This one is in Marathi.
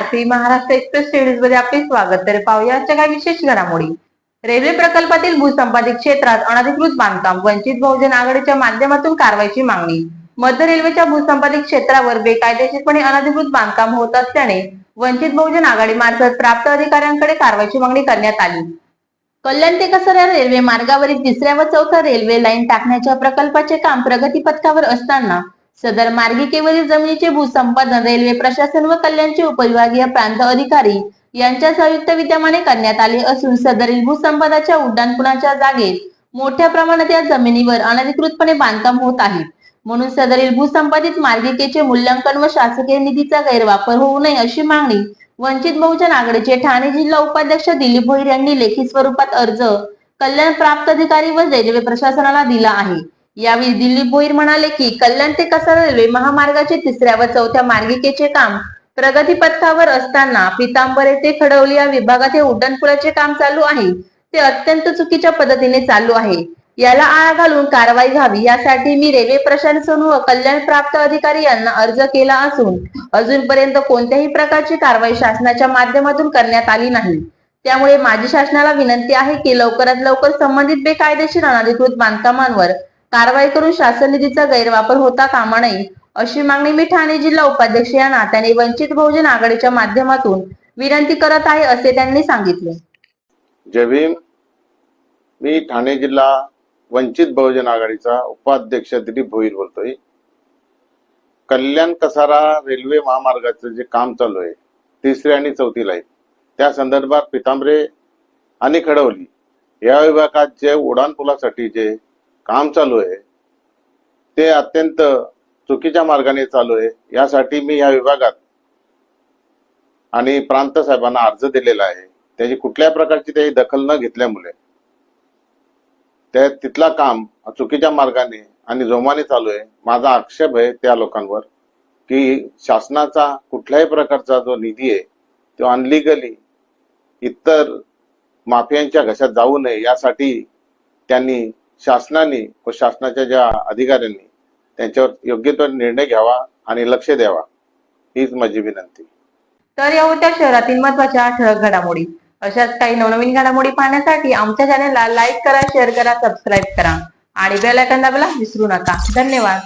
आरपी महाराष्ट्र एक्सप्रेस सिरीज मध्ये आपले स्वागत। तर पाहूया आजच्या काही विशेष घडामोडी। रेल्वे प्रकल्पातील भूसंपादित क्षेत्रात अनधिकृत बांधकाम, वंचित बहुजन आघाडीच्या माध्यमातून कारवाईची मागणी। मध्य रेल्वेच्या भूसंपादित क्षेत्रावर बेकायदेशीरपणे अनधिकृत बांधकाम होत असल्याने वंचित बहुजन आघाडी मार्फत प्राप्त अधिकाऱ्यांकडे कारवाईची मागणी करण्यात आली। कल्याण ते कसारा रेल्वे मार्गावरील तिसऱ्या व चौथ्या रेल्वे लाईन टाकण्याच्या प्रकल्पाचे काम प्रगतीपथावर असताना सदर मार्गिकेवरील जमिनीचे भूसंपादन रेल्वे प्रशासन व कल्याणचे उपविभागीय प्रांत अधिकारी यांच्या संयुक्त विद्यमाने करण्यात आले असून सदरील भूसंपादनाच्या उड्डाणपुलाच्या जागेत मोठ्या प्रमाणात या जमिनीवर अनधिकृतपणे बांधकाम होत आहे। म्हणून सदरील भूसंपादित मार्गिकेचे मूल्यांकन व शासकीय निधीचा गैरवापर होऊ नये अशी मागणी वंचित बहुजन आघाडीचे ठाणे जिल्हा उपाध्यक्ष दिलीप भोईर यांनी लेखी स्वरूपात अर्ज कल्याण प्राप्त अधिकारी व रेल्वे प्रशासनाला दिला आहे। यावेळी दिलीप भोईर म्हणाले की कल्याण ते कसारा रेल्वे महामार्गाचे तिसऱ्या व चौथ्या मार्गिकेचे काम प्रगतीपथावर असताना पितांबरे ते खडवली या विभागात हे उड्डाणपुलाचे काम चालू आहे ते अत्यंत चुकीच्या पद्धतीने चालू आहे। याला आळा घालून कारवाई व्हावी यासाठी मी रेल्वे प्रशासन व कल्याण प्राप्त अधिकारी यांना अर्ज केला असून अजूनपर्यंत कोणत्याही प्रकारची कारवाई शासनाच्या माध्यमातून करण्यात आली नाही। त्यामुळे माझी शासनाला विनंती आहे की लवकरात लवकर संबंधित बेकायदेशीर अनधिकृत बांधकामांवर कारवाई करून शासन निधीचा गैरवापर होता कामा नये अशी मागणी मी ठाणे जिल्हा उपाध्यक्ष या नात्याने वंचित बहुजन आघाडीच्या माध्यमातून विनंती करत आहे असे त्यांनी सांगितले। जय भीम। मी ठाणे जिल्हा वंचित बहुजन आघाडीचा उपाध्यक्ष दिलीप भोईर बोलतोय। कल्याण कसारा रेल्वे महामार्गाचे जे काम चालू आहे तिसरी आणि चौथी लाईन त्या संदर्भात पितांबरे आणि खडवली या विभागात जे उड्डाणपुलासाठी जे काम चालू आहे ते अत्यंत चुकीच्या मार्गाने चालू आहे। यासाठी मी या विभागात आणि प्रांत साहेबांना अर्ज दिलेला आहे। त्याची कुठल्या प्रकारची त्याची दखल न घेतल्यामुळे तिथला काम चुकीच्या मार्गाने आणि जोमाने चालू आहे। माझा आक्षेप आहे त्या लोकांवर की शासनाचा कुठल्याही प्रकारचा जो निधी आहे तो अनलिगली इतर माफियांच्या घशात जाऊ नये यासाठी त्यांनी शासनाने व शासनाच्या ज्या अधिकाऱ्यांनी त्यांच्यावर योग्य तो निर्णय घ्यावा आणि लक्ष द्यावा हीच माझी विनंती। तर या होत्या शहरातील महत्त्वाच्या ठळक घडामोडी। अशाच काही नवनवीन घडामोडी पाहण्यासाठी आमच्या चॅनलला लाईक करा, शेअर करा, सबस्क्राईब करा आणि बेल आयकॉन दाबायला विसरू नका। धन्यवाद।